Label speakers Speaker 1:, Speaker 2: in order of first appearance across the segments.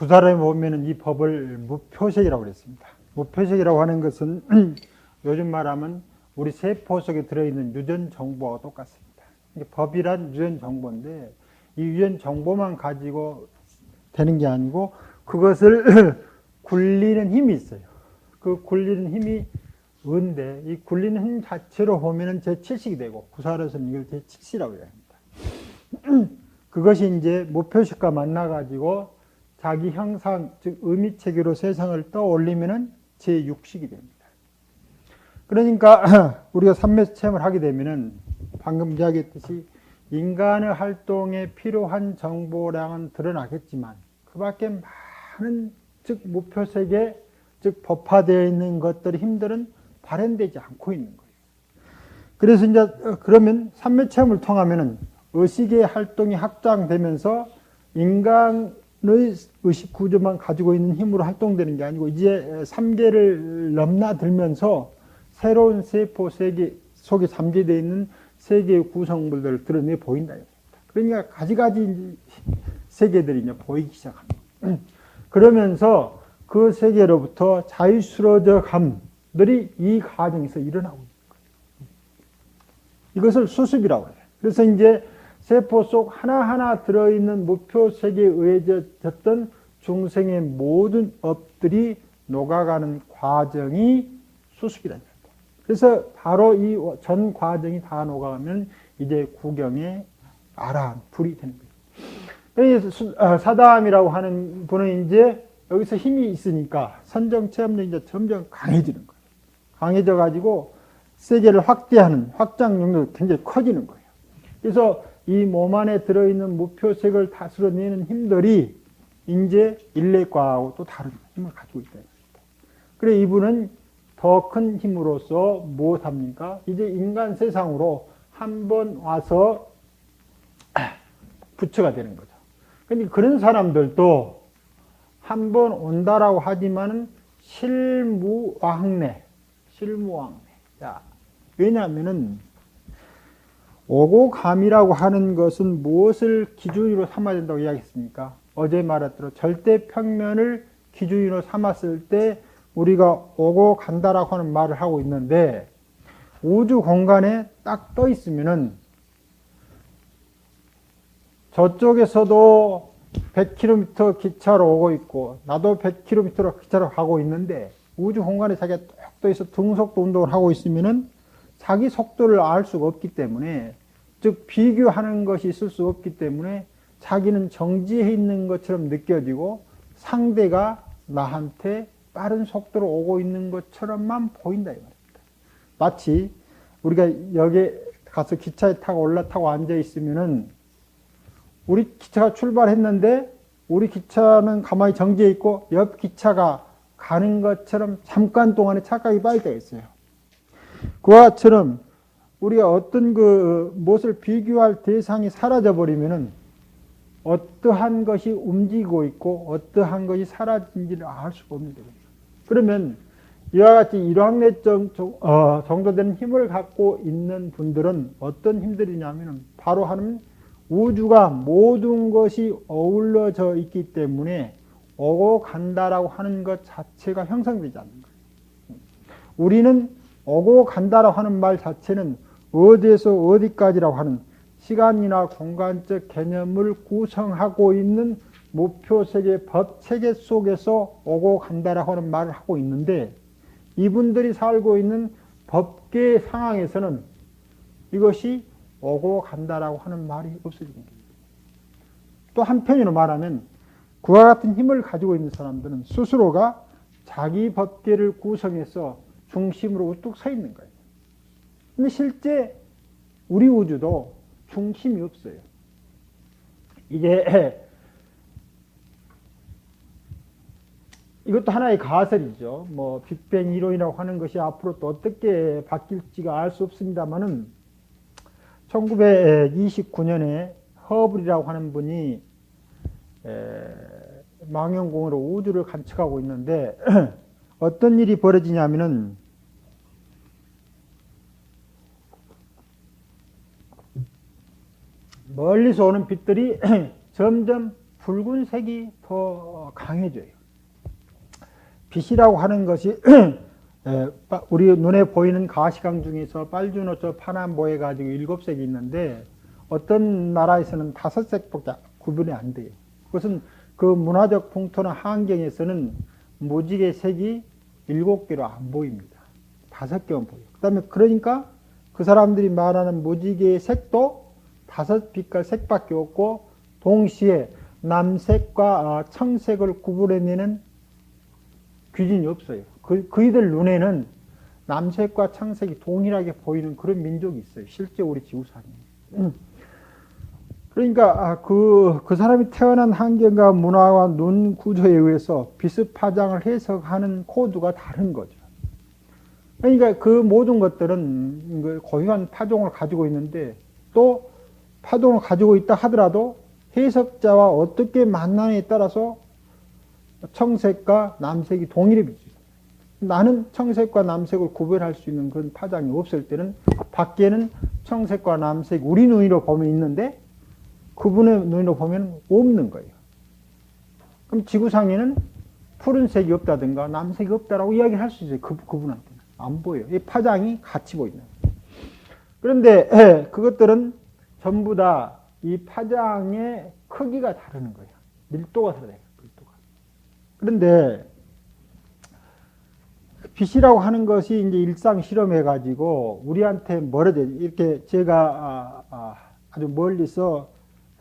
Speaker 1: 구사람에 보면은 이 법을 무표색이라고 그랬습니다. 무표색이라고 하는 것은 요즘 말하면 우리 세포 속에 들어있는 유전 정보와 똑같습니다. 법이란 유전 정보인데 이 유전 정보만 가지고 되는 게 아니고 그것을 굴리는 힘이 있어요. 그 굴리는 힘이 은데 이 굴리는 힘 자체로 보면은 제7식이 되고 구사로서는 이걸 제7시라고 해야 합니다. 그것이 이제 무표식과 만나가지고 자기 형상, 즉 의미체계로 세상을 떠올리면은 제6식이 됩니다. 그러니까 우리가 삼매수 체험을 하게 되면은 방금 이야기했듯이 인간의 활동에 필요한 정보량은 드러나겠지만 그 밖에 많은 즉 무표색에 즉 법화되어 있는 것들의 힘들은 발현되지 않고 있는 거예요. 그래서 이제 그러면 삼매 체험을 통하면은 의식의 활동이 확장되면서 인간의 의식 구조만 가지고 있는 힘으로 활동되는 게 아니고 이제 3계를 넘나들면서 새로운 세포 세계 속에 잠재되어 있는 세계의 구성물들을 드러내 보인다. 그러니까 가지가지 세계들이 이제 보이기 시작합니다. 그러면서 그 세계로부터 자유스러워져 감들이 이 과정에서 일어나고 있는 거예요. 이것을 수습이라고 해요. 그래서 이제 세포 속 하나하나 들어있는 무표 세계에 의해졌던 중생의 모든 업들이 녹아가는 과정이 수습이라는 거예요. 그래서 바로 이 전 과정이 다 녹아가면 이제 구경의 아라한 불이 되는 거예요. 사담이라고 하는 분은 이제 여기서 힘이 있으니까 선정 체험력이 이제 점점 강해지는 거예요. 강해져 가지고 세계를 확대하는 확장 용도가 굉장히 커지는 거예요. 그래서 이 몸 안에 들어있는 무표색을 다스려내는 힘들이 이제 일렉과하고 또 다른 힘을 가지고 있다. 그래 이분은 더 큰 힘으로서 무엇합니까? 이제 인간 세상으로 한번 와서 부처가 되는 거죠. 근데 그런 사람들도 한번 온다라고 하지만은 실무왕래. 자, 왜냐하면은 오고감이라고 하는 것은 무엇을 기준으로 삼아야 된다고 이야기했습니까? 어제 말했대로 절대평면을 기준으로 삼았을 때 우리가 오고 간다라고 하는 말을 하고 있는데 우주 공간에 딱 떠 있으면은 저쪽에서도 100km 기차로 오고 있고 나도 100km로 기차로 가고 있는데 우주 공간에 자기가 딱 떠 있어 등속도 운동을 하고 있으면은 자기 속도를 알 수가 없기 때문에 즉 비교하는 것이 있을 수 없기 때문에 자기는 정지해 있는 것처럼 느껴지고 상대가 나한테 빠른 속도로 오고 있는 것처럼만 보인다 이 말입니다. 마치 우리가 여기 가서 기차에 타고 올라타고 앉아 있으면은 우리 기차가 출발했는데 우리 기차는 가만히 정지해 있고 옆 기차가 가는 것처럼 잠깐 동안에 착각이 빠질 때가 있어요. 그와 같처럼 우리가 어떤 무엇을 비교할 대상이 사라져 버리면은 어떠한 것이 움직이고 있고 어떠한 것이 사라진지를 알 수가 없는 거예요. 그러면 이와 같이 일확내 정도 되는 힘을 갖고 있는 분들은 어떤 힘들이냐면 바로 하는 우주가 모든 것이 어우러져 있기 때문에 오고 간다라고 하는 것 자체가 형성되지 않는 거예요. 우리는 오고 간다라고 하는 말 자체는 어디에서 어디까지라고 하는 시간이나 공간적 개념을 구성하고 있는 무표세계 법체계 속에서 오고 간다라고 하는 말을 하고 있는데 이분들이 살고 있는 법계 상황에서는 이것이 오고 간다라고 하는 말이 없어지는 거예요. 또 한편으로 말하면 그와 같은 힘을 가지고 있는 사람들은 스스로가 자기 법계를 구성해서 중심으로 우뚝 서 있는 거예요. 근데 실제 우리 우주도 중심이 없어요. 이것도 하나의 가설이죠. 뭐 빅뱅 이론이라고 하는 것이 앞으로 또 어떻게 바뀔지가 알 수 없습니다만은 1929년에 허블이라고 하는 분이 망원경으로 우주를 관측하고 있는데 어떤 일이 벌어지냐면은 멀리서 오는 빛들이 점점 붉은색이 더 강해져요. 빛이라고 하는 것이 우리 눈에 보이는 가시광 중에서 빨주노초 파남보 해가지고 7색이 있는데 어떤 나라에서는 5색밖에 구분이 안 돼요. 그것은 그 문화적 풍토나 환경에서는 무지개 색이 7개로 안 보입니다. 5개만 보여요. 그 다음에 그러니까 그 사람들이 말하는 무지개의 색도 5빛깔 색밖에 없고 동시에 남색과 청색을 구분해내는 규진이 없어요. 그이들 눈에는 남색과 청색이 동일하게 보이는 그런 민족이 있어요. 실제 우리 지구상에. 그러니까 그 사람이 태어난 환경과 문화와 눈 구조에 의해서 빛의 파장을 해석하는 코드가 다른 거죠. 그러니까 그 모든 것들은 고유한 파종을 가지고 있는데 또 파종을 가지고 있다 하더라도 해석자와 어떻게 만나느냐에 따라서 청색과 남색이 동일해 비치죠. 나는 청색과 남색을 구별할 수 있는 그런 파장이 없을 때는 밖에는 청색과 남색 우리 눈으로 보면 있는데 그분의 눈으로 보면 없는 거예요. 그럼 지구상에는 푸른색이 없다든가 남색이 없다라고 이야기를 할 수 있어요. 그분한테는. 안 보여요. 이 파장이 같이 보이는 거예요. 그런데 그것들은 전부 다 이 파장의 크기가 다르는 거예요. 밀도가 다르다. 밀도가. 그런데 빛이라고 하는 것이 이제 일상 실험해가지고 우리한테 멀어져. 이렇게 제가 아주 멀리서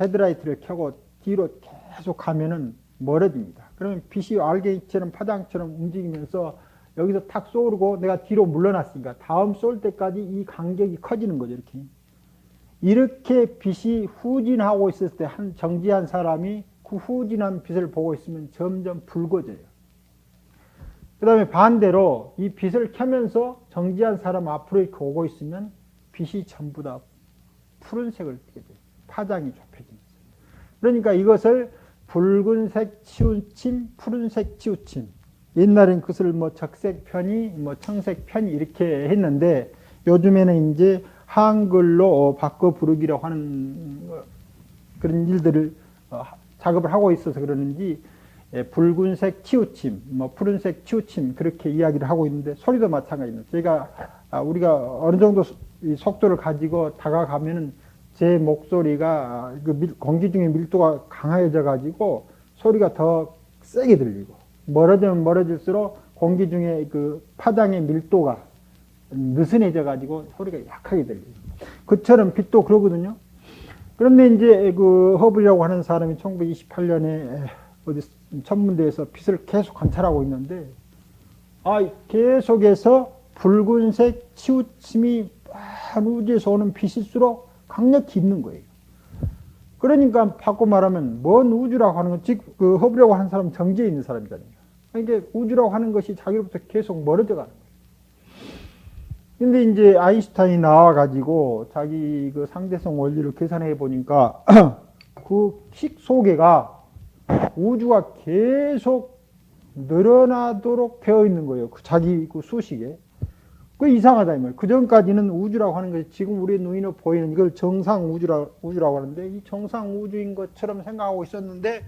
Speaker 1: 헤드라이트를 켜고 뒤로 계속 가면은 멀어집니다. 그러면 빛이 알갱이처럼 파장처럼 움직이면서 여기서 탁 쏘르고 내가 뒤로 물러났으니까 다음 쏠 때까지 이 간격이 커지는 거죠. 이렇게 빛이 후진하고 있을 때 한 정지한 사람이 그 후진한 빛을 보고 있으면 점점 붉어져요. 그 다음에 반대로 이 빛을 켜면서 정지한 사람 앞으로 이렇게 오고 있으면 빛이 전부 다 푸른색을 띠게 돼요. 파장이 좁혀집니다. 그러니까 이것을 붉은색 치우침, 푸른색 치우침. 옛날엔 그것을 적색 편이, 청색 편이 이렇게 했는데 요즘에는 이제 한글로 바꿔 부르기라고 하는 그런 일들을 작업을 하고 있어서 그러는지 붉은색 치우침, 푸른색 치우침 그렇게 이야기를 하고 있는데 소리도 마찬가지입니다. 우리가 어느 정도 속도를 가지고 다가가면은 제 목소리가 공기 중에 밀도가 강해져 가지고 소리가 더 세게 들리고 멀어지면 멀어질수록 공기 중에 그 파장의 밀도가 느슨해져 가지고 소리가 약하게 들려요. 그처럼 빛도 그러거든요. 그런데 이제 그 허블이라고 하는 사람이 1928년에 어디 천문대에서 빛을 계속 관찰하고 있는데 계속해서 붉은색 치우침이 한 우주에서 오는 빛일수록 강력히 있는 거예요. 그러니까 바꿔 말하면 먼 우주라고 하는 건 즉 그 허블이라고 하는 사람은 정지에 있는 사람이잖아요. 그러니까 우주라고 하는 것이 자기로부터 계속 멀어져 가는 거예요. 근데 이제 아인슈타인이 나와가지고 자기 그 상대성 원리를 계산해 보니까 그 식 소개가 우주가 계속 늘어나도록 되어 있는 거예요. 자기 그 수식에. 그 이상하다 이 말이에요. 그 전까지는 우주라고 하는 것이 지금 우리 눈으로 보이는 이걸 정상 우주라고 하는데 이 정상 우주인 것처럼 생각하고 있었는데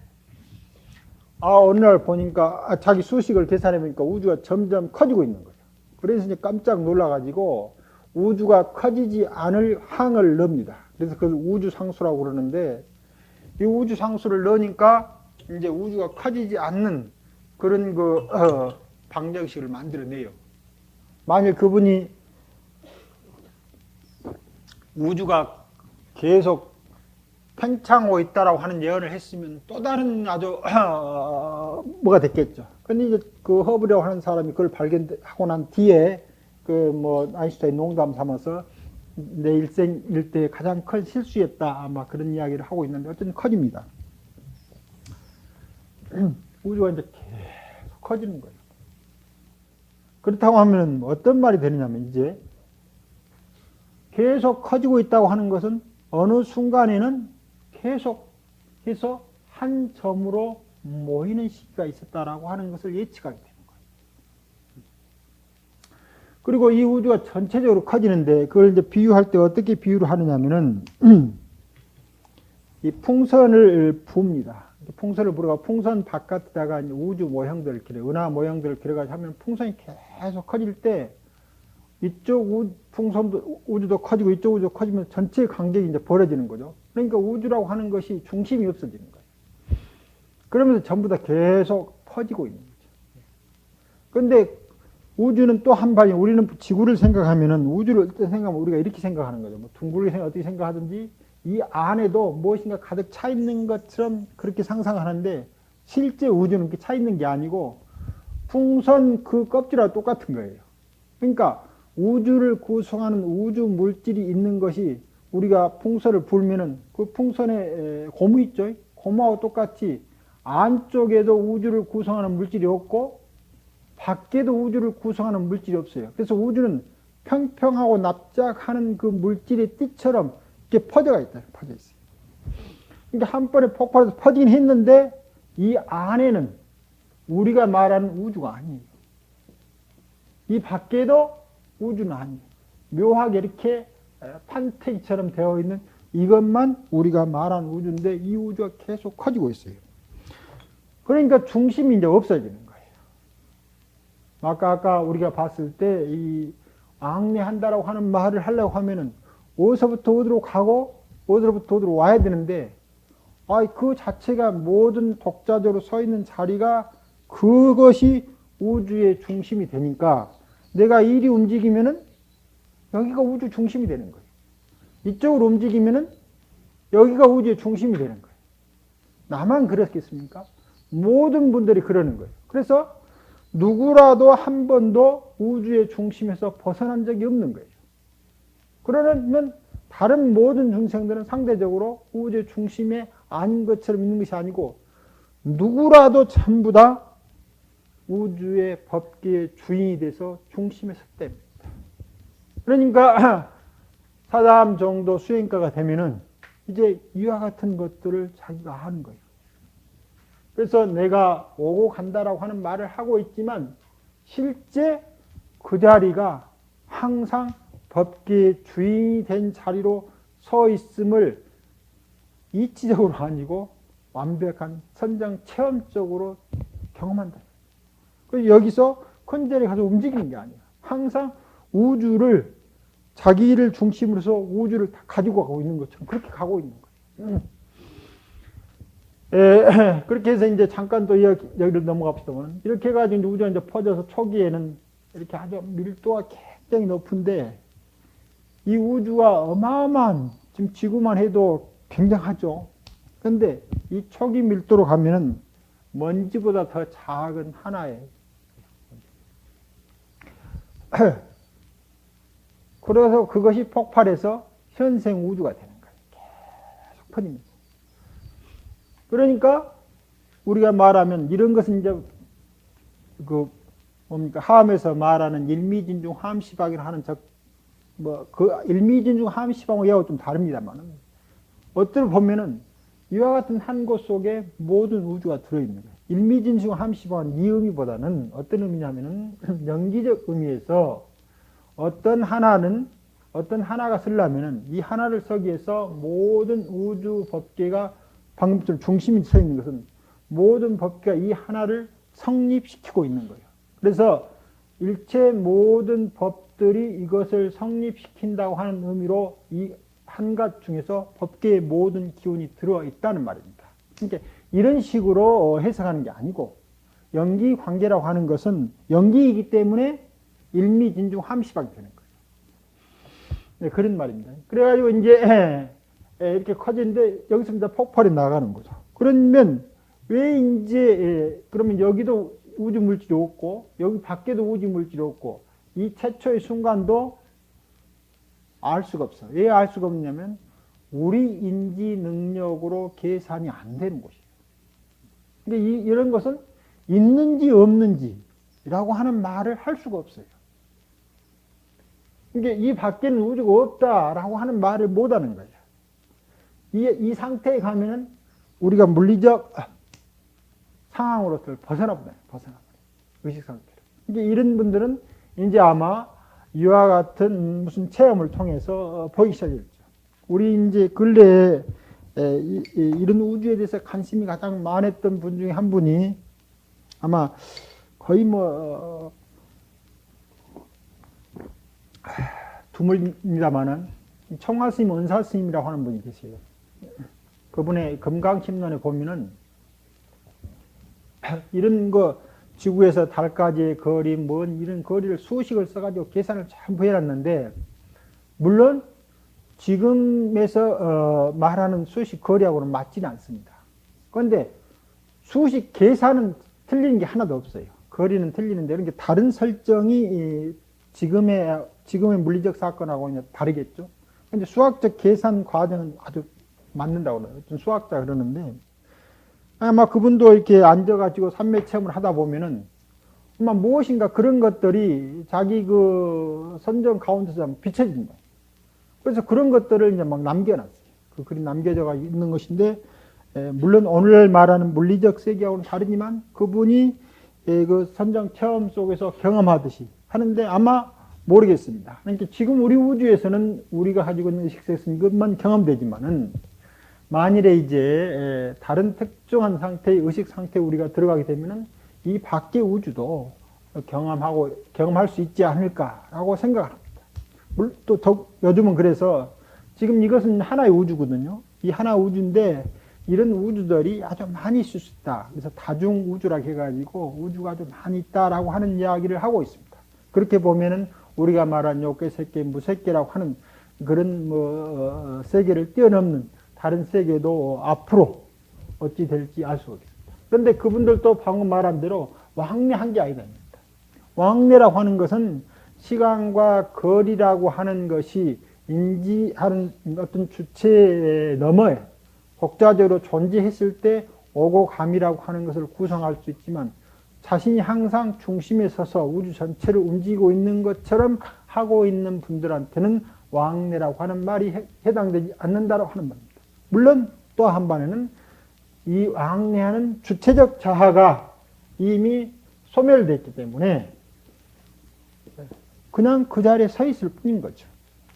Speaker 1: 어느 날 보니까 자기 수식을 계산해 보니까 우주가 점점 커지고 있는 거예요. 그래서 이제 깜짝 놀라가지고 우주가 커지지 않을 항을 넣습니다. 그래서 그걸 우주상수라고 그러는데 이 우주상수를 넣으니까 이제 우주가 커지지 않는 그런 방정식을 만들어내요. 만일 그분이 우주가 계속 팽창하고 있다라고 하는 예언을 했으면 또 다른 아주 뭐가 됐겠죠. 근데 이제 그 허블이라고 하는 사람이 그걸 발견하고 난 뒤에 아인슈타인 농담 삼아서 내 일생 일대의 가장 큰 실수였다 아마 그런 이야기를 하고 있는데 어쨌든 커집니다. 우주가 이제 계속 커지는 거예요. 그렇다고 하면 어떤 말이 되느냐면 이제 계속 커지고 있다고 하는 것은 어느 순간에는 계속해서 한 점으로 모이는 시기가 있었다라고 하는 것을 예측하게 되는 거예요. 그리고 이 우주가 전체적으로 커지는데 그걸 이제 비유할 때 어떻게 비유를 하느냐면은 이 풍선을 부읍니다. 풍선을 불어가 풍선 바깥에다가 이제 우주 모형들을 그려, 은하 모형들을 그려가지고 하면 풍선이 계속 커질 때 이쪽 풍선도 우주도 커지고 이쪽 우주도 커지면서 전체 간격이 이제 벌어지는 거죠. 그러니까 우주라고 하는 것이 중심이 없어지는 거예요. 그러면서 전부 다 계속 퍼지고 있는 거죠. 그런데 우주는 또 한 방에, 우리는 지구를 생각하면은 우주를 어떻게 생각하면 우리가 이렇게 생각하는 거죠. 뭐 둥글게 어떻게 생각하든지 이 안에도 무엇인가 가득 차 있는 것처럼 그렇게 상상하는데 실제 우주는 그렇게 차 있는 게 아니고 풍선 그 껍질하고 똑같은 거예요. 그러니까 우주를 구성하는 우주 물질이 있는 것이 우리가 풍선을 불면은 그 풍선에 고무 있죠. 고무하고 똑같이 안쪽에도 우주를 구성하는 물질이 없고 밖에도 우주를 구성하는 물질이 없어요. 그래서 우주는 평평하고 납작하는 그 물질의 띠처럼 이렇게 퍼져가 있다. 퍼져 있어요. 그러니까 한 번에 폭발해서 퍼지긴 했는데 이 안에는 우리가 말하는 우주가 아니에요. 이 밖에도 우주는 아니에요. 묘하게 이렇게 판테기처럼 되어 있는 이것만 우리가 말하는 우주인데 이 우주가 계속 커지고 있어요. 그러니까 중심이 이제 없어지는 거예요. 아까 우리가 봤을 때 이 앙내한다라고 하는 말을 하려고 하면은 어디서부터 어디로 가고 어디로부터 어디로 와야 되는데 그 자체가 모든 독자적으로 서 있는 자리가 그것이 우주의 중심이 되니까 내가 이리 움직이면은 여기가 우주 중심이 되는 거예요. 이쪽으로 움직이면은 여기가 우주의 중심이 되는 거예요. 나만 그렇겠습니까? 모든 분들이 그러는 거예요. 그래서 누구라도 한 번도 우주의 중심에서 벗어난 적이 없는 거예요. 그러면 다른 모든 중생들은 상대적으로 우주의 중심에 아닌 것처럼 있는 것이 아니고 누구라도 전부 다 우주의 법계의 주인이 돼서 중심에 섰답니다. 그러니까 사담 정도 수행가가 되면은 이제 이와 같은 것들을 자기가 하는 거예요. 그래서 내가 오고 간다라고 하는 말을 하고 있지만 실제 그 자리가 항상 법계의 주인이 된 자리로 서 있음을 이치적으로 아니고 완벽한 선정 체험적으로 경험한다. 그래서 여기서 큰 자리에 가서 움직이는 게 아니야. 항상 우주를 자기를 중심으로서 우주를 다 가지고 가고 있는 것처럼 그렇게 가고 있는 거예요. 그렇게 해서 이제 잠깐 또 여기를 넘어갑시다만 이렇게 해가지고 이제 우주가 이제 퍼져서 초기에는 이렇게 아주 밀도가 굉장히 높은데 이 우주가 어마어마한 지금 지구만 해도 굉장하죠. 그런데 이 초기 밀도로 가면은 먼지보다 더 작은 하나예요. 그래서 그것이 폭발해서 현생 우주가 되는 거예요. 계속 퍼집니다. 그러니까 우리가 말하면 이런 것은 이제 그 뭡니까 하암에서 말하는 일미진중 함시박이라 하는 그 일미진중 함시박하고 얘하고 좀 다릅니다만은 어떨 보면은 이와 같은 한 곳 속에 모든 우주가 들어있는 거예요. 일미진중 함시박은 이 의미보다는 어떤 의미냐면은 연기적 의미에서 어떤 하나가 쓰려면은 이 하나를 서기 위해서 모든 우주 법계가 방금처럼 중심이 서 있는 것은 모든 법계가 이 하나를 성립시키고 있는 거예요. 그래서 일체 모든 법들이 이것을 성립시킨다고 하는 의미로 이 한갓 중에서 법계의 모든 기운이 들어있다는 말입니다. 그러니까 이런 식으로 해석하는 게 아니고 연기관계라고 하는 것은 연기이기 때문에 일미진중 함시박이 되는 거예요. 네, 그런 말입니다. 그래가지고 이제 이렇게 커지는데 여기서 이제 폭발이 나가는 거죠. 그러면 왜 이제 그러면 여기도 우주 물질이 없고 여기 밖에도 우주 물질이 없고 이 최초의 순간도 알 수가 없어. 왜 알 수가 없냐면 우리 인지 능력으로 계산이 안 되는 것이에요. 근데 이런 것은 있는지 없는지라고 하는 말을 할 수가 없어요. 그러니까 이 밖에는 우주가 없다라고 하는 말을 못 하는 거예요. 이 상태에 가면은 우리가 물리적 상황으로서 벗어나버려요. 의식 상태로. 그러니까 이런 분들은 이제 아마 이와 같은 무슨 체험을 통해서 보이기 시작했죠. 우리 이제 근래에 이런 우주에 대해서 관심이 가장 많았던 분 중에 한 분이 아마 거의 뭐 드물입니다만은 청화스님, 은사스님이라고 하는 분이 계세요. 그분의 금강심론에 보면은 이런 거 지구에서 달까지의 거리, 뭔 이런 거리를 수식을 써가지고 계산을 전부 해놨는데, 물론 지금에서 말하는 수식 거리하고는 맞지는 않습니다. 그런데 수식 계산은 틀리는 게 하나도 없어요. 거리는 틀리는데 이런 게 다른 설정이 지금의 물리적 사건하고는 다르겠죠. 근데 수학적 계산 과정은 아주 맞는다고 그래요. 어떤 수학자 그러는데, 아마 그분도 이렇게 앉아가지고 산매 체험을 하다 보면은 아마 무엇인가 그런 것들이 자기 그 선정 가운데서 비춰진다. 그래서 그런 것들을 이제 막 남겨놨어요. 그 글이 남겨져 있는 것인데, 물론 오늘 말하는 물리적 세계하고는 다르지만 그분이 그 선정 체험 속에서 경험하듯이 하는데 아마 모르겠습니다. 그러니까 지금 우리 우주에서는 우리가 가지고 있는 의식세계에서는 이것만 경험되지만은 만일에 이제 다른 특정한 상태의 의식 상태에 우리가 들어가게 되면은 이 밖의 우주도 경험할 수 있지 않을까라고 생각합니다. 또 요즘은 그래서 지금 이것은 하나의 우주거든요. 이 하나 우주인데 이런 우주들이 아주 많이 있을 수 있다. 그래서 다중 우주라고 해가지고 우주가 아주 많이 있다라고 하는 이야기를 하고 있습니다. 그렇게 보면은 우리가 말한 요계, 색계, 무색계라고 하는 그런 세계를 뛰어넘는 다른 세계도 앞으로 어찌 될지 알 수 없겠습니다. 그런데 그분들도 방금 말한 대로 왕래한 게 아니다. 왕래라고 하는 것은 시간과 거리라고 하는 것이 인지하는 어떤 주체에 넘어요. 독자적으로 존재했을 때 오고 감이라고 하는 것을 구성할 수 있지만 자신이 항상 중심에 서서 우주 전체를 움직이고 있는 것처럼 하고 있는 분들한테는 왕래라고 하는 말이 해당되지 않는다고 하는 말입니다. 물론 또 한반에는 이 왕래하는 주체적 자아가 이미 소멸됐기 때문에 그냥 그 자리에 서 있을 뿐인 거죠.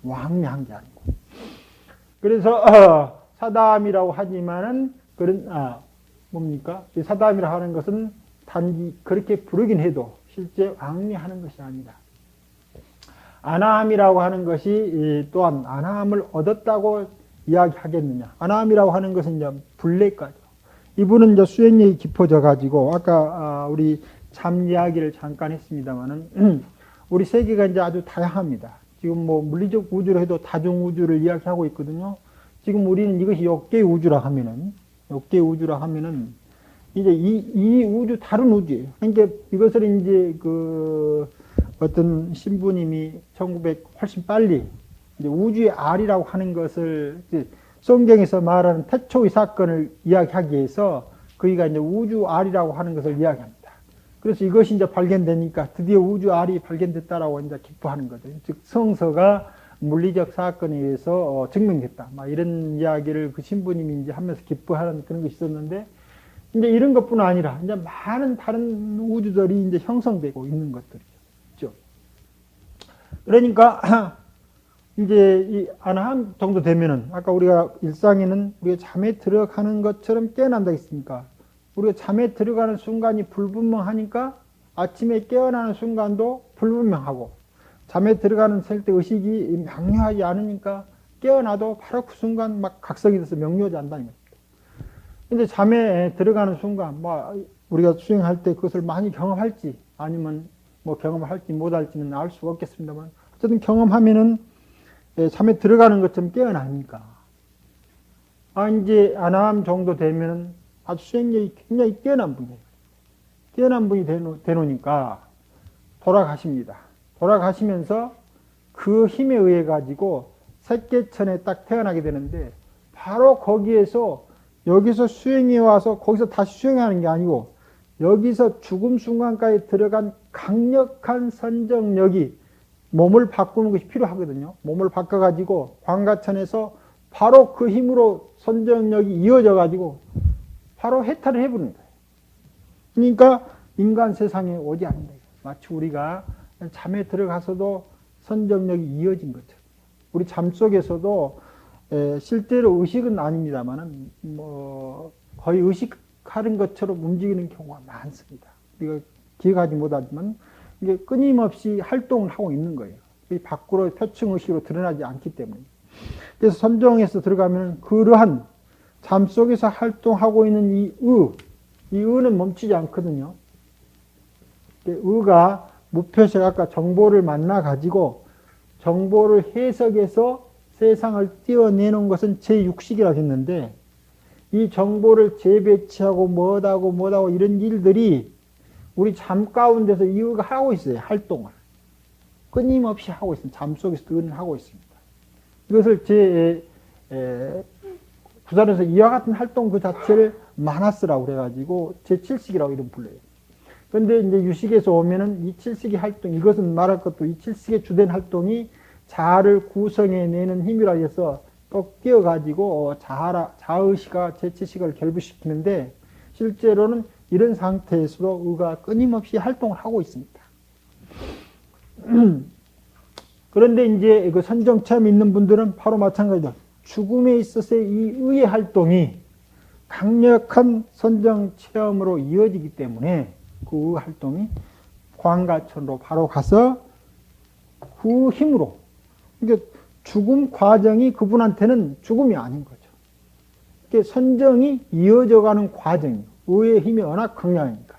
Speaker 1: 왕래한 게 아니고. 그래서 사담이라고 하지만은 뭡니까? 이 사담이라고 하는 것은 단지 그렇게 부르긴 해도 실제 왕래하는 것이 아니다. 아나함이라고 하는 것이 또한 아나함을 얻었다고 이야기하겠느냐. 아나함이라고 하는 것은 이제 불례까지. 이분은 이제 수행력이 깊어져 가지고 아까 우리 참 이야기를 잠깐 했습니다만은 우리 세계가 이제 아주 다양합니다. 지금 뭐 물리적 우주로 해도 다중 우주를 이야기하고 있거든요. 지금 우리는 이것이 역계 우주라 하면은 이제 이 우주 다른 우주예요. 그러니까 이것을 이제 그 어떤 신부님이 1900 훨씬 빨리 이제 우주의 R이라고 하는 것을 이제 성경에서 말하는 태초의 사건을 이야기하기 위해서 그이가 이제 우주 R이라고 하는 것을 이야기합니다. 그래서 이것이 이제 발견되니까 드디어 우주 R이 발견됐다라고 이제 기뻐하는 거죠. 즉 성서가 물리적 사건에 의해서 증명됐다. 막 이런 이야기를 그 신부님이 이제 하면서 기뻐하는 그런 것이 있었는데 이제 이런 것뿐 아니라 이제 많은 다른 우주들이 이제 형성되고 있는 것들이죠. 그러니까 이제 이 아나함 정도 되면은 아까 우리가 일상에는 우리가 잠에 들어가는 것처럼 깨어난다 했으니까 우리가 잠에 들어가는 순간이 불분명하니까 아침에 깨어나는 순간도 불분명하고 잠에 들어가는 때 의식이 명료하지 않으니까 깨어나도 바로 그 순간 막 각성이 돼서 명료하지 않다는 겁니다. 근데 잠에 들어가는 순간 뭐 우리가 수행할 때 그것을 많이 경험할지 아니면 뭐 경험을 할지 못할지는 알 수가 없겠습니다만 어쨌든 경험하면은 잠에 들어가는 것처럼 깨어나니까 이제 아나함 정도 되면은 아주 수행력이 굉장히 뛰어난 분이에요. 뛰어난 분이 되노니까 돌아가십니다. 돌아가시면서 그 힘에 의해 가지고 새끼천에 딱 태어나게 되는데 바로 거기에서 여기서 수행해 와서 거기서 다시 수행하는 게 아니고 여기서 죽음 순간까지 들어간 강력한 선정력이 몸을 바꾸는 것이 필요하거든요. 몸을 바꿔가지고 광가천에서 바로 그 힘으로 선정력이 이어져 가지고 바로 해탈을 해버리는 거예요. 그러니까 인간 세상에 오지 않는다. 마치 우리가 잠에 들어가서도 선정력이 이어진 것처럼 우리 잠 속에서도 실제로 의식은 아닙니다만은 뭐 거의 의식하는 것처럼 움직이는 경우가 많습니다. 우리가 기억하지 못하지만 이게 끊임없이 활동을 하고 있는 거예요. 밖으로 표층 의식으로 드러나지 않기 때문에. 그래서 선정에서 들어가면 그러한 잠 속에서 활동하고 있는 이 의는 멈추지 않거든요. 의가 무표시 아까 정보를 만나 가지고 정보를 해석해서 세상을 띄어내는 것은 제6식이라고 했는데, 이 정보를 재배치하고 뭐하고 이런 일들이 우리 잠 가운데서 이 의가 하고 있어요. 활동을 끊임없이 하고 있습니다. 잠 속에서 의는 하고 있습니다. 이것을 부산에서 이와 같은 활동 그 자체를 마나스라고 그래가지고 제7식이라고 이름 불러요. 그런데 이제 유식에서 오면은 이 7식의 활동, 이것은 말할 것도 이 7식의 주된 활동이 자아를 구성해내는 힘이라 해서 꼭 끼어가지고 자의식과 제7식을 결부시키는데, 실제로는 이런 상태에서도 의가 끊임없이 활동을 하고 있습니다. 그런데 이제 그 선정 체험이 있는 분들은 바로 마찬가지죠. 죽음에 있어서의 이 의의 활동이 강력한 선정 체험으로 이어지기 때문에 그 의 활동이 광가천으로 바로 가서 그 힘으로, 그러니까 죽음 과정이 그분한테는 죽음이 아닌 거죠. 그러니까 선정이 이어져 가는 과정이에요. 의의 힘이 워낙 강력하니까.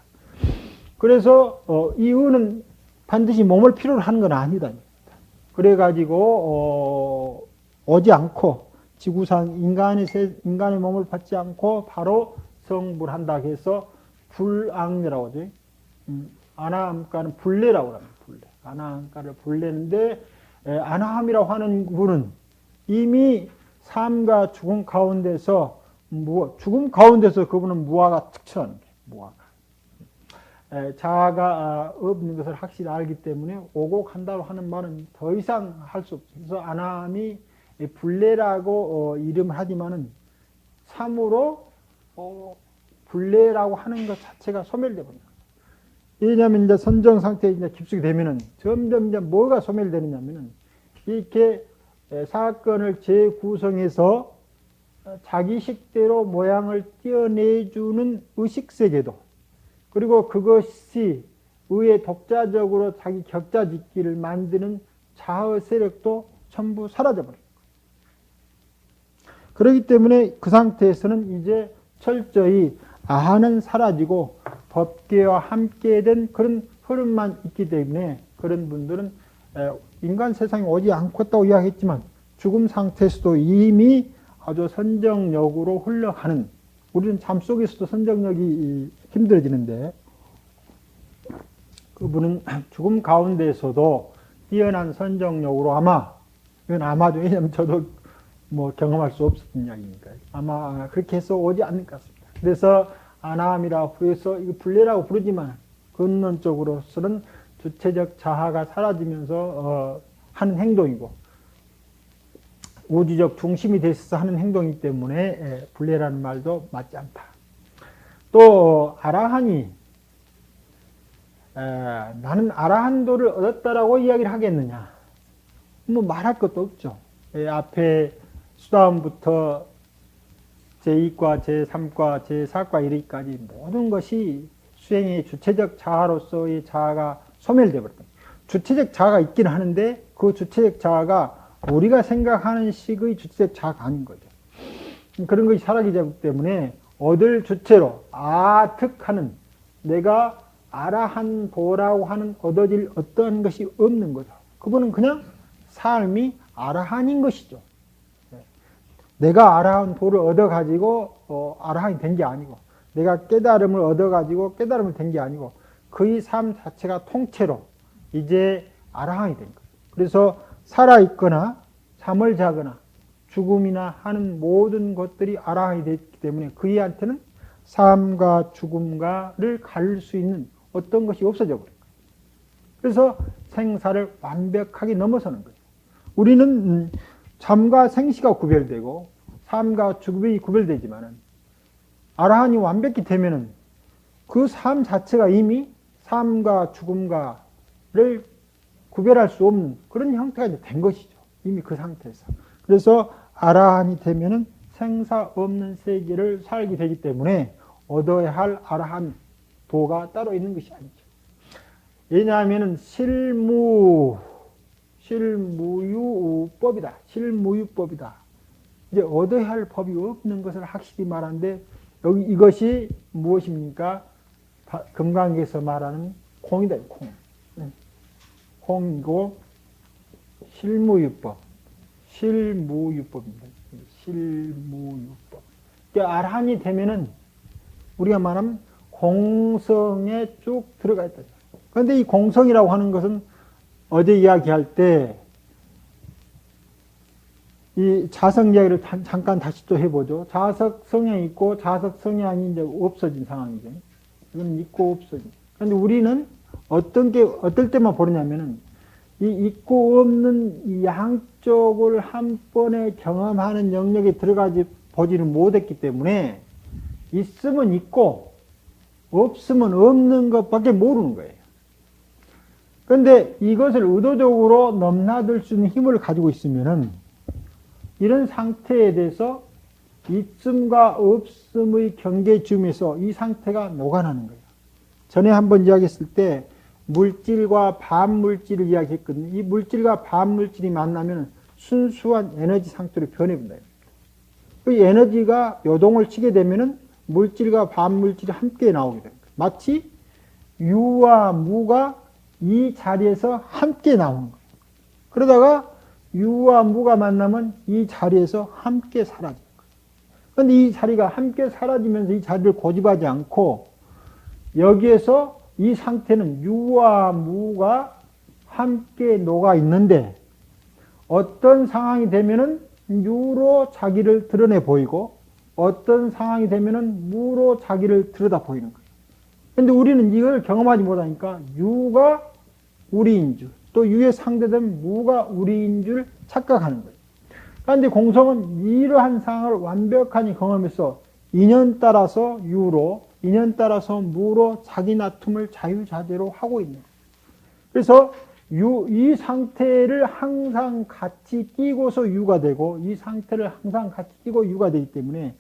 Speaker 1: 그래서 이 의는 반드시 몸을 필요로 하는 건 아니다. 그래가지고 오지 않고 지구상 인간의 몸을 받지 않고 바로 성불한다 해서 불악녀라고 하죠. 아나함가는 불례라고 합니다. 불례. 아나함가를 불례는데, 아나함이라고 하는 분은 이미 삶과 죽음 가운데서 그분은 무아가 특출하는 거예요. 무아가. 자아가 없는 것을 확실히 알기 때문에 오고 간다고 하는 말은 더 이상 할 수 없어요. 그래서 아나함이 불례라고 이름을 하지만은 참으로 불례라고 하는 것 자체가 소멸되어 버립니다. 왜냐하면 이제 선정 상태에 이제 깊숙이 되면은 점점 이제 뭐가 소멸되느냐면은 이렇게 사건을 재구성해서 자기 식대로 모양을 띄어내주는 의식세계도, 그리고 그것이 의의 독자적으로 자기 격자짓기를 만드는 자의 세력도 전부 사라져버려요. 그렇기 때문에 그 상태에서는 이제 철저히 아하는 사라지고 법계와 함께 된 그런 흐름만 있기 때문에 그런 분들은 인간 세상에 오지 않겠다고 이야기했지만 죽음 상태에서도 이미 아주 선정력으로 흘러가는, 우리는 잠 속에서도 선정력이 힘들어지는데 그분은 죽음 가운데에서도 뛰어난 선정력으로 이건 아마도, 왜냐하면 저도 뭐 경험할 수 없었던 이야기니까요. 아마 그렇게 해서 오지 않을 것 같습니다. 그래서 아나함이라고 해서 이거 불례라고 부르지만 근원적으로서는 주체적 자아가 사라지면서 하는 행동이고 우주적 중심이 돼서 하는 행동이기 때문에 불례라는 말도 맞지 않다. 또 아라한이 나는 아라한도를 얻었다라고 이야기를 하겠느냐? 뭐 말할 것도 없죠. 앞에 수다음부터 제2과, 제3과, 제4과 이르기까지 모든 것이 수행의 주체적 자아로서의 자아가 소멸되어 버렸다. 주체적 자아가 있긴 하는데 그 주체적 자아가 우리가 생각하는 식의 주체적 자아가 아닌 거죠. 그런 것이 사라지기 때문에 얻을 주체로 아특하는, 내가 아라한도라고 하는 얻어질 어떠한 것이 없는 거죠. 그분은 그냥 삶이 아라한인 것이죠. 내가 아라한도를 얻어가지고 아라한이 된 게 아니고, 내가 깨달음을 얻어가지고 깨달음을 된 게 아니고, 그의 삶 자체가 통째로 이제 아라한이 된 거예요. 그래서 살아있거나 잠을 자거나 죽음이나 하는 모든 것들이 아라한이 됐기 때문에 그이한테는 삶과 죽음과를 가릴 수 있는 어떤 것이 없어져 버린 거예요. 그래서 생사를 완벽하게 넘어서는 거예요. 우리는 잠과 생시가 구별되고 삶과 죽음이 구별되지만은 아라한이 완벽히 되면은 그 삶 자체가 이미 삶과 죽음과를 구별할 수 없는 그런 형태가 이제 된 것이죠. 이미 그 상태에서. 그래서 아라한이 되면은 생사 없는 세계를 살게 되기 때문에 얻어야 할 아라한 도가 따로 있는 것이 아니죠. 왜냐하면은 실무유법이다. 실무유법이다. 이제 얻어야 할 법이 없는 것을 확실히 말하는데 여기 이것이 무엇입니까? 금강에서 말하는 공이다. 공. 공이고 실무유법. 실무유법입니다. 실무유법. 그러니까 아라한이 되면은 우리가 말하면 공성에 쭉 들어가 있다. 그런데 이 공성이라고 하는 것은 어제 이야기할 때 이 자석 이야기를 잠깐 다시 또 해보죠. 자석 성향이 있고 자석 성향이 이제 없어진 상황이죠. 이건 있고 없어진. 그런데 우리는 어떨 때만 보느냐면은 이 있고 없는 이 양쪽을 한 번에 경험하는 영역에 들어가지 보지는 못했기 때문에 있으면 있고 없으면 없는 것밖에 모르는 거예요. 그런데 이것을 의도적으로 넘나들 수 있는 힘을 가지고 있으면은 이런 상태에 대해서 있음과 없음의 경계 지음에서 이 상태가 녹아나는 거예요. 전에 한번 이야기했을 때 물질과 반물질을 이야기했거든요. 이 물질과 반물질이 만나면 순수한 에너지 상태로 변해본다. 그 에너지가 요동을 치게 되면은 물질과 반물질이 함께 나오게 됩니다. 마치 유와 무가 이 자리에서 함께 나오는 거예요. 그러다가 유와 무가 만나면 이 자리에서 함께 사라지는 거예요. 그런데 이 자리가 함께 사라지면서 이 자리를 고집하지 않고 여기에서 이 상태는 유와 무가 함께 녹아 있는데 어떤 상황이 되면은 유로 자기를 드러내 보이고 어떤 상황이 되면은 무로 자기를 들여다 보이는 거예요. 그런데 우리는 이걸 경험하지 못하니까 유가 우리인 줄, 또 유의 상대된 무가 우리인 줄 착각하는 거예요. 그런데 공성은 이러한 상황을 완벽하게 경험해서 인연 따라서 유로, 인연 따라서 무로 자기 나툼을 자유자재로 하고 있는 거예요. 그래서 이 상태를 항상 같이 끼고서 유가 되고 이 상태를 항상 같이 끼고 유가 되기 때문에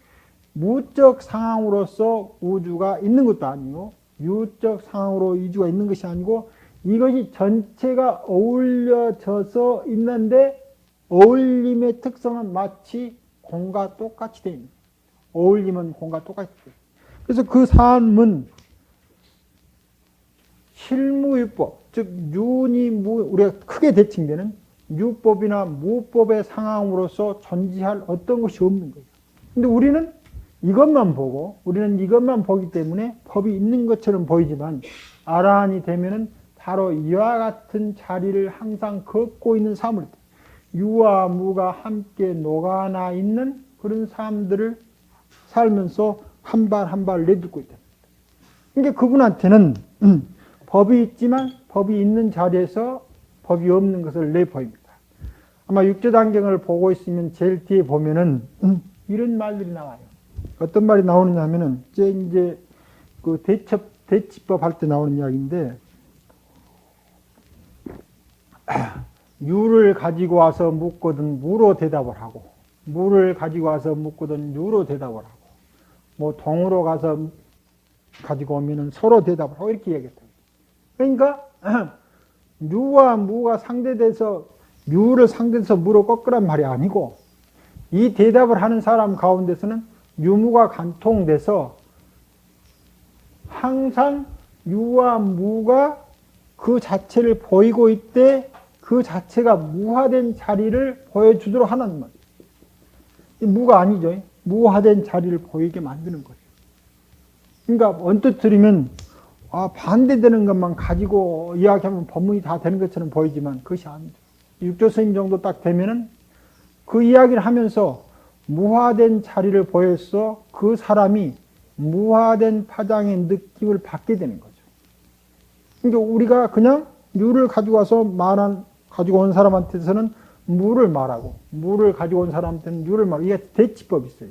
Speaker 1: 무적 상황으로서 우주가 있는 것도 아니고 유적 상황으로 우주가 있는 것이 아니고 이것이 전체가 어울려져서 있는데 어울림의 특성은 마치 공과 똑같이 되어 있는 거예요. 어울림은 공과 똑같이 되어 있어요. 그래서 그 삶은 실무유법, 즉 윤이 무, 우리가 크게 대칭되는 유법이나 무법의 상황으로서 존재할 어떤 것이 없는 거예요. 근데 우리는 이것만 보기 때문에 법이 있는 것처럼 보이지만 아라한이 되면은 바로 이와 같은 자리를 항상 걷고 있는 삶을 유와 무가 함께 녹아나 있는 그런 삶들을 살면서 한 발 한 발 내딛고 있다. 그러니까 그분한테는 법이 있지만 법이 있는 자리에서 법이 없는 것을 내보입니다. 아마 육조단경을 보고 있으면 제일 뒤에 보면은 이런 말들이 나와요. 어떤 말이 나오느냐 하면은 이제 그 대치법 할 때 나오는 이야기인데 유를 가지고 와서 묻거든 무로 대답을 하고 무를 가지고 와서 묻거든 유로 대답을 하고 뭐 동으로 가서 가지고 오면은 서로 대답을 하고 이렇게 얘기했다. 그러니까 유와 무가 상대돼서 유를 상대해서 무로 꺾으란 말이 아니고 이 대답을 하는 사람 가운데서는 유무가 관통돼서 항상 유와 무가 그 자체를 보이고 있되 그 자체가 무화된 자리를 보여주도록 하는 말이에요. 무가 아니죠. 무화된 자리를 보이게 만드는 거예요. 그러니까 언뜻 들으면 반대되는 것만 가지고 이야기하면 법문이 다 되는 것처럼 보이지만 그것이 아니죠. 육조 스님 정도 딱 되면은 그 이야기를 하면서 무화된 자리를 보여서 그 사람이 무화된 파장의 느낌을 받게 되는 거죠. 그러니까 우리가 그냥 유를 가지고 와서 가지고 온 사람한테서는 무를 말하고, 무를 가지고 온 사람한테는 유를 말하고, 이게 대치법이 있어요.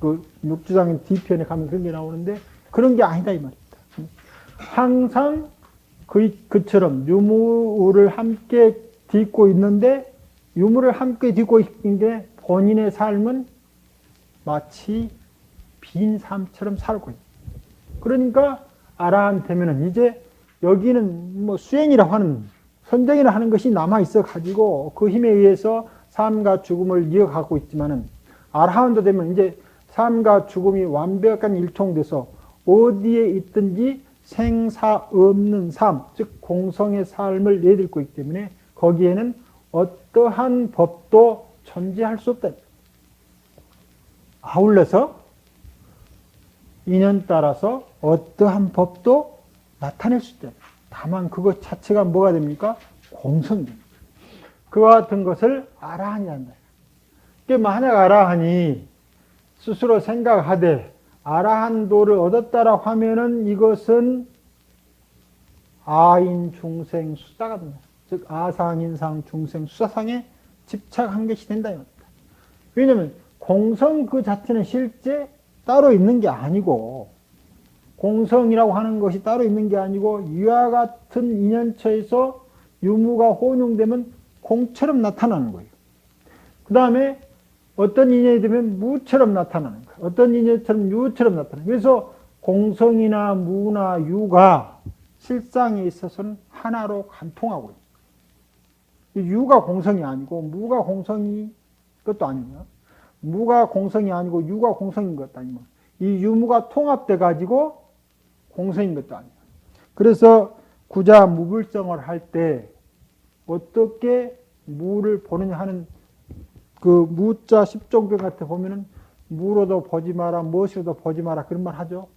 Speaker 1: 그 육주장인 뒤편에 가면 그런 게 나오는데, 그런 게 아니다, 이 말입니다. 항상 그처럼 유무를 함께 딛고 있는데, 유무를 함께 딛고 있는데 본인의 삶은 마치 빈 삶처럼 살고 있는. 그러니까 아라한 되면은 이제 여기는 뭐 수행이라고 하는 선정이라 하는 것이 남아 있어 가지고 그 힘에 의해서 삶과 죽음을 이어가고 있지만은 아라한도 되면 이제 삶과 죽음이 완벽한 일통돼서 어디에 있든지 생사 없는 삶, 즉 공성의 삶을 내딛고 있기 때문에 거기에는 어떠한 법도 존재할 수 없다. 아울러서 인연 따라서 어떠한 법도 나타낼 수 있다. 다만 그것 자체가 뭐가 됩니까? 공성입니다. 그와 같은 것을 아라한이 한다. 그러니까 만약 아라한이 스스로 생각하되 아라한도를 얻었다라고 하면은 이것은 아인 중생 수다가 됩니다. 즉 아상인상 중생 수사상에 집착한 것이 된다. 왜냐하면 공성 그 자체는 실제 따로 있는 게 아니고 공성이라고 하는 것이 따로 있는 게 아니고 이와 같은 인연처에서 유무가 혼용되면 공처럼 나타나는 거예요. 그 다음에 어떤 인연이 되면 무처럼 나타나는 거예요. 어떤 인연처럼 유처럼 나타나는 거예요. 그래서 공성이나 무나 유가 실상에 있어서는 하나로 관통하고 있어요. 유가 공성이 아니고 무가 공성이 것도 아니며 무가 공성이 아니고 유가 공성인 것도 아니며 이 유무가 통합돼 가지고 공성인 것도 아니에요. 그래서 구자 무불성을 할 때 어떻게 무를 보느냐 하는 그 무자 십종경 같은 보면은 무로도 보지 마라, 무엇으로도 보지 마라 그런 말 하죠.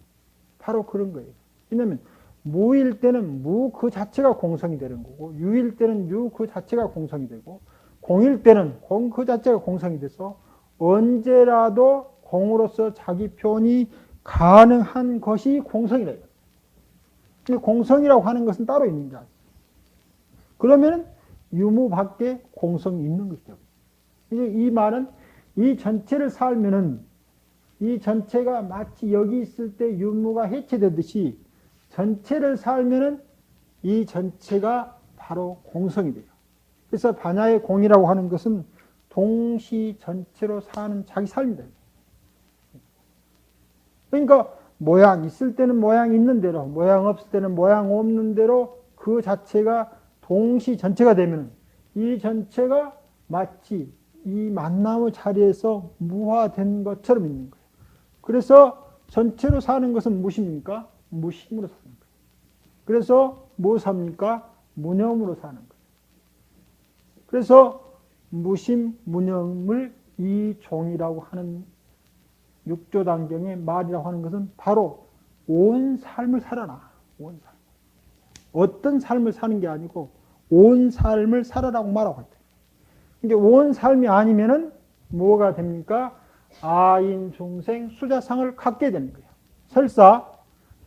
Speaker 1: 바로 그런 거예요. 왜냐하면 무일 때는 무 그 자체가 공성이 되는 거고 유일 때는 유 그 자체가 공성이 되고 공일 때는 공 그 자체가 공성이 돼서 언제라도 공으로서 자기 표현이 가능한 것이 공성이라. 공성이라고 하는 것은 따로 있는 게 아니에요. 그러면 유무 밖에 공성이 있는 것이죠. 이 말은 이 전체를 살면은 이 전체가 마치 여기 있을 때 유무가 해체되듯이 전체를 살면은 이 전체가 바로 공성이 돼요. 그래서 반야의 공이라고 하는 것은 동시 전체로 사는 자기 삶이다. 그러니까 모양 있을 때는 모양 있는 대로, 모양 없을 때는 모양 없는 대로 그 자체가 동시 전체가 되면 이 전체가 마치 이 만남의 자리에서 무화된 것처럼 있는 거예요. 그래서 전체로 사는 것은 무엇입니까? 무심으로 사는 거예요. 그래서 뭐 삽니까? 무념으로 사는 거예요. 그래서 무심, 무념을 이 종이라고 하는 육조단경의 말이라고 하는 것은 바로 온 삶을 살아라. 온 삶. 어떤 삶을 사는 게 아니고 온 삶을 살아라고 말하고 있다. 그러니까 온 삶이 아니면은 뭐가 됩니까? 아인 중생 수자상을 갖게 되는 거예요. 설사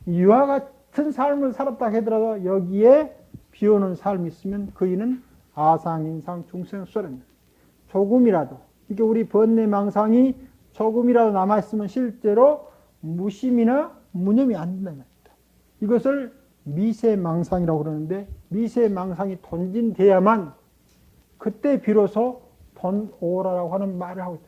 Speaker 1: 이와 같은 삶을 살았다 하더라도 여기에 비오는 삶이 있으면 그이는 아상인상 중생 수자입니다. 조금이라도 이게 우리 번뇌망상이 조금이라도 남아있으면 실제로 무심이나 무념이 안 된다는 겁니다. 이것을 미세망상이라고 그러는데 미세망상이 던진돼야만 그때 비로소 돈오라라고 하는 말을 하고 있다.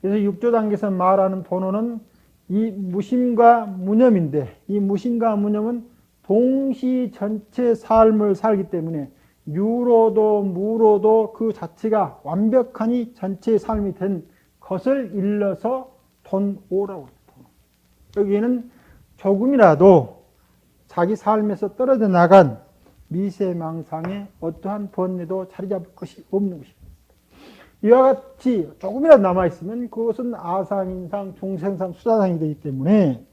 Speaker 1: 그래서 육조단계에서 말하는 돈오는 이 무심과 무념인데 이 무심과 무념은 동시 전체 삶을 살기 때문에 유로도 무로도 그 자체가 완벽하니 전체의 삶이 된 것을 일러서 돈오라고 합니다. 여기에는 조금이라도 자기 삶에서 떨어져 나간 미세망상에 어떠한 번뇌도 자리 잡을 것이 없는 것입니다. 이와 같이 조금이라도 남아있으면 그것은 아상인상, 중생상, 수사상이 되기 때문에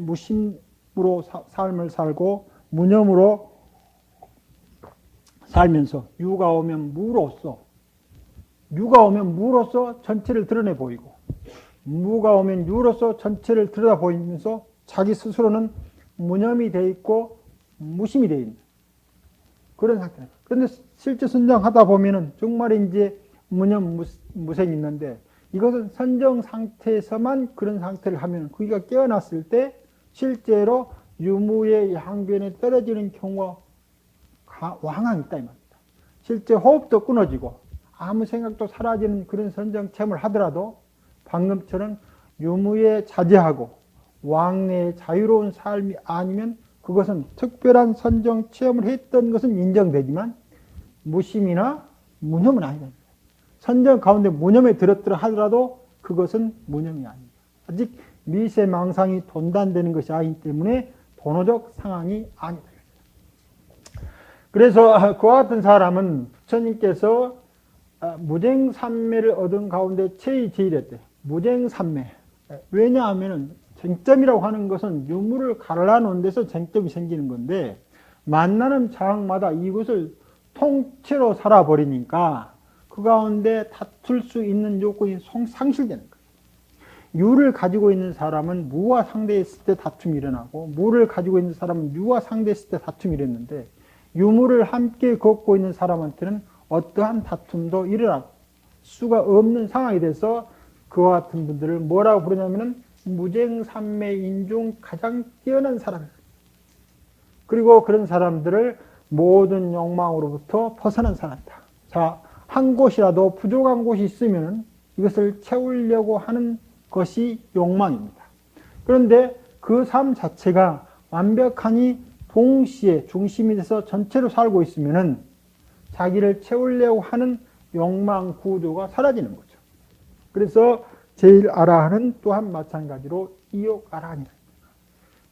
Speaker 1: 무심으로 삶을 살고 무념으로 살면서 유가 오면 무로서 전체를 드러내 보이고 무가 오면 유로서 전체를 들여다 보이면서 자기 스스로는 무념이 되어 있고 무심이 되어 있는 그런 상태입니다. 그런데 실제 선정하다 보면은 정말 이제 무념, 무생이 있는데 이것은 선정 상태에서만 그런 상태를 하면 그가 깨어났을 때 실제로 유무의 양변에 떨어지는 경우가 왕왕 있다 이 말입니다. 실제 호흡도 끊어지고 아무 생각도 사라지는 그런 선정 체험을 하더라도 방금처럼 유무에 자제하고 왕래의 자유로운 삶이 아니면 그것은 특별한 선정 체험을 했던 것은 인정되지만 무심이나 무념은 아니다. 선정 가운데 무념에 들었더라 하더라도 그것은 무념이 아닙니다. 아직 미세망상이 돈단되는 것이 아니기 때문에 본어적 상황이 아니다. 그래서 그와 같은 사람은 부처님께서 무쟁삼매를 얻은 가운데 제일했대요. 무쟁삼매. 왜냐하면 쟁점이라고 하는 것은 유무를 갈라놓은 데서 쟁점이 생기는 건데 만나는 장마다 이것을 통째로 살아버리니까 그 가운데 다툴 수 있는 요건이 상실되는 거예요. 유를 가지고 있는 사람은 무와 상대했을 때 다툼이 일어나고 무를 가지고 있는 사람은 유와 상대했을 때 다툼이 일어났는데 유무를 함께 걷고 있는 사람한테는 어떠한 다툼도 일어날 수가 없는 상황이 돼서 그와 같은 분들을 뭐라고 부르냐면은 무쟁삼매인 중 가장 뛰어난 사람이다. 그리고 그런 사람들을 모든 욕망으로부터 벗어난 사람이다. 자, 한 곳이라도 부족한 곳이 있으면 이것을 채우려고 하는 것이 욕망입니다. 그런데 그 삶 자체가 완벽하니 동시에 중심이 돼서 전체로 살고 있으면은 자기를 채우려고 하는 욕망 구조가 사라지는 거죠. 그래서 제일 아라한은 또한 마찬가지로 이욕 아라한이다.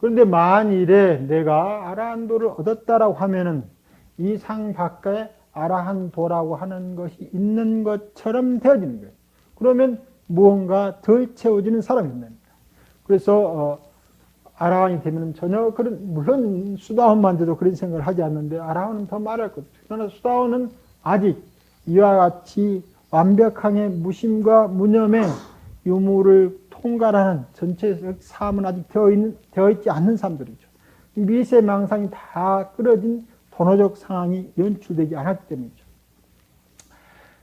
Speaker 1: 그런데 만일에 내가 아라한도를 얻었다라고 하면은 이 상 밖에 아라한도라고 하는 것이 있는 것처럼 되어지는 거예요. 그러면 무언가 덜 채워지는 사람이 된답니다. 그래서 아라한이 되면 전혀 그런, 물론 수다원만 돼도 그런 생각을 하지 않는데 아라한은 더 말할 것 같아요. 그러나 수다원은 아직 이와 같이 완벽하게 무심과 무념의 유무를 통과하는 전체적 삶은 아직 되어 있지 않는 사람들이죠. 미세망상이 다 끌어진 본어적 상황이 연출되지 않았기 때문이죠.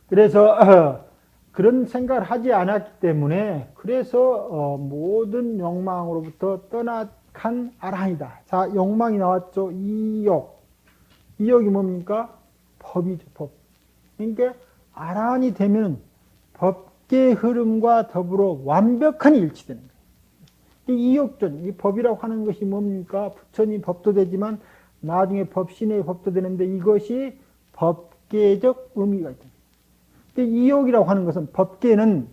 Speaker 1: 그래서 그런 생각을 하지 않았기 때문에 그래서 모든 욕망으로부터 떠나간 아라한이다. 자, 욕망이 나왔죠. 이욕. 이욕이 뭡니까? 법이죠. 법. 그러니까 아라한이 되면 법계의 흐름과 더불어 완벽한 일치되는 거예요. 이 이욕전, 이 법이라고 하는 것이 뭡니까? 부처님 법도 되지만 나중에 법신의 법도 되는데 이것이 법계적 의미가 있다. 이욕이라고 하는 것은 법계는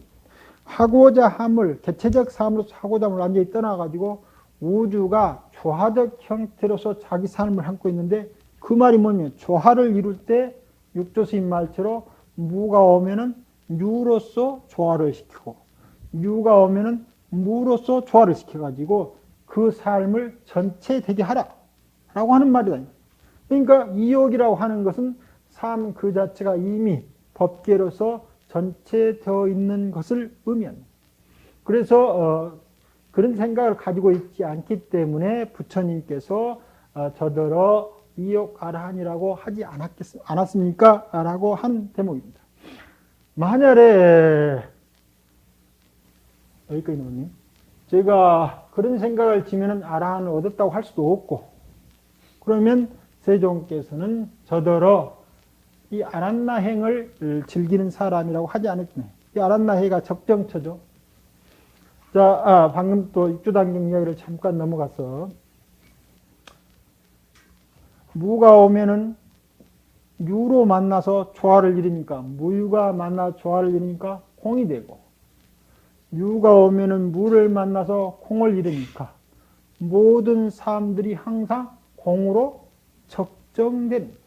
Speaker 1: 하고자 함을 개체적 삶으로서 하고자 함을 완전히 떠나가지고 우주가 조화적 형태로서 자기 삶을 안고 있는데 그 말이 뭐냐면 조화를 이룰 때 육조스님 말처럼 무가 오면은 유로서 조화를 시키고 유가 오면은 무로서 조화를 시켜가지고 그 삶을 전체 되게 하라 라고 하는 말이다. 그러니까 이욕이라고 하는 것은 삶 그 자체가 이미 법계로서 전체되어 있는 것을 의미합니다. 그래서 그런 생각을 가지고 있지 않기 때문에 부처님께서 저더러 이욕 아라한이라고 하지 않았습니까? 라고 한 대목입니다. 만약에 여기까지 나오네요. 제가 그런 생각을 지면은 아라한을 얻었다고 할 수도 없고 그러면 세종께서는 저더러 이 아란나행을 즐기는 사람이라고 하지 않았네. 이 아란나해가 적정처죠. 자, 방금 또 입주단경 이야기를 잠깐 넘어가서 무가 오면은 유로 만나서 조화를 이루니까 무유가 만나 조화를 이루니까 공이 되고 유가 오면은 무를 만나서 공을 이루니까 모든 사람들이 항상 공으로 적정된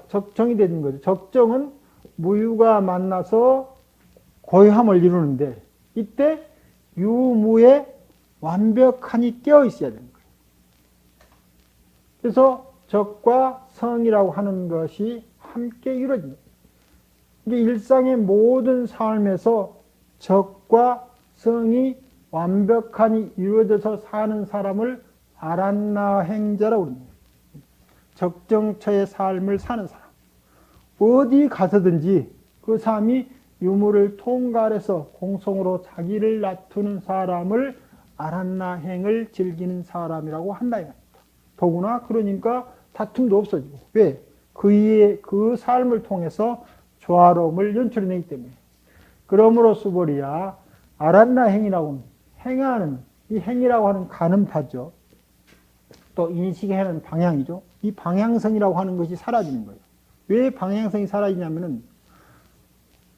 Speaker 1: 적정이 되는 거죠. 적정은 무유가 만나서 고요함을 이루는데 이때 유무에 완벽하니 깨어 있어야 되는 거예요. 그래서 적과 성이라고 하는 것이 함께 이루어집니다. 이게 일상의 모든 삶에서 적과 성이 완벽하니 이루어져서 사는 사람을 아란나행자라고 합니다. 적정처의 삶을 사는 사람. 어디 가서든지 그 삶이 유무를 통과해서 공성으로 자기를 낮추는 사람을 아란나행을 즐기는 사람이라고 한다. 더구나 그러니까 다툼도 없어지고. 왜? 그 삶을 통해서 조화로움을 연출해내기 때문에. 그러므로써 보리야 아란나 행이라고 행하는 이 행이라고 하는 가늠파죠. 또 인식하는 방향이죠. 이 방향성이라고 하는 것이 사라지는 거예요. 왜 방향성이 사라지냐면은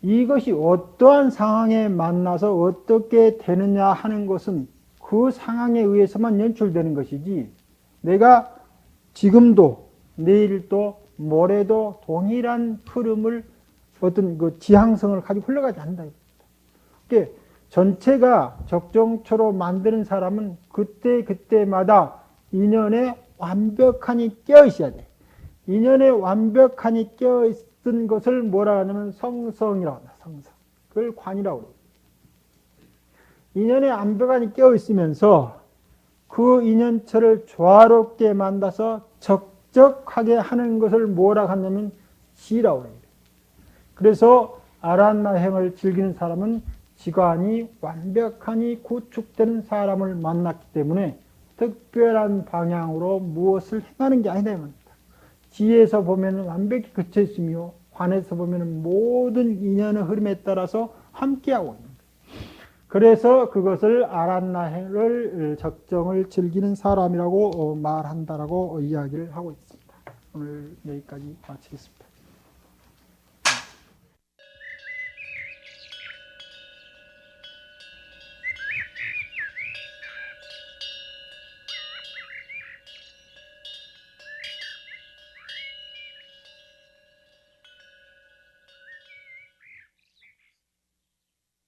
Speaker 1: 이것이 어떠한 상황에 만나서 어떻게 되느냐 하는 것은 그 상황에 의해서만 연출되는 것이지 내가 지금도 내일도 모레도 동일한 흐름을 어떤 그 지향성을 가지고 흘러가지 않는다. 그러니까 전체가 적정초로 만드는 사람은 그때마다 인연에 완벽하니 깨어있어야 돼. 인연에 완벽하니 깨어있은 것을 뭐라 하냐면 성성이라고 합니다. 성성. 그걸 관이라고 그래요. 인연에 완벽하니 깨어있으면서 그 인연처를 조화롭게 만나서 적적하게 하는 것을 뭐라 하냐면 지라고 해요. 그래서 아란나행을 즐기는 사람은 지관이 완벽하니 구축되는 사람을 만났기 때문에 특별한 방향으로 무엇을 행하는 게 아니다. 지에서 보면 완벽히 그쳐 있으며 관에서 보면 모든 인연의 흐름에 따라서 함께하고 있는 거예요. 그래서 그것을 아란나행을 적정을 즐기는 사람이라고 말한다라고 이야기를 하고 있습니다. 오늘 여기까지 마치겠습니다.